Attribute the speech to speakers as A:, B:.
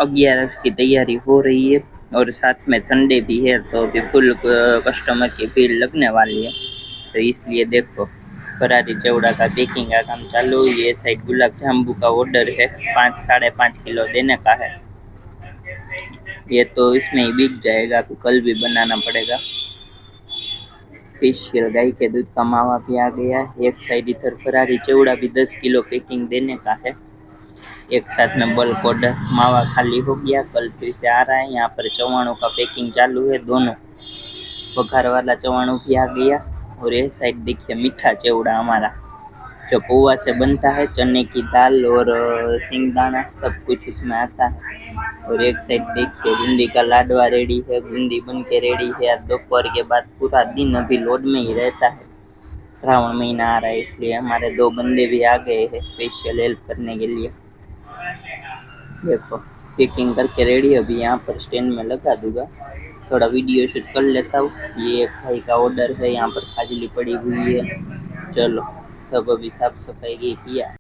A: 11 की तैयारी हो रही है और साथ में संडे भी है, तो अभी फुल कस्टमर की भीड़ लगने वाली है। तो इसलिए देखो फरारी चौड़ा का बेकिंग का काम चालू। ये साइड गुलाब जामुन का ऑर्डर है, 5-5.5 किलो देने का है। ये तो इसमें ही बिक जाएगा, तो कल भी बनाना पड़ेगा। स्पेशल गाय के दूध का मावा भी आ गया। एक साइड इधर फरारी चौड़ा भी 10 किलो पैकिंग देने का है। एक साथ में बल्क ऑर्डर मावा खाली हो गया, कल फिर से आ रहा है। यहाँ पर चवाणों का पैकिंग चालू है, दोनों बघार वाला चवाणों भी आ गया। और ये साइड देखिए मीठा चेवड़ा हमारा जो पोहा से बनता है, चने की दाल और सिंगदाना सब कुछ उसमें आता है। और एक साइड देखिए बूंदी का लाडवा रेडी है, बूंदी बन के रेडी है। आज दोपहर के बाद पूरा दिन अभी लोड में ही रहता है। श्रावण महीना आ रहा है, इसलिए हमारे 2 बंदे भी आ गए हैं स्पेशल हेल्प करने के लिए। देखो पैकिंग करके रेडी, अभी यहाँ पर स्टैंड में लगा दूंगा, थोड़ा वीडियो शूट कर लेता हूँ। ये एक भाई का ऑर्डर है, यहाँ पर खाजली पड़ी हुई है। चलो सब अभी साफ सफाई की किया।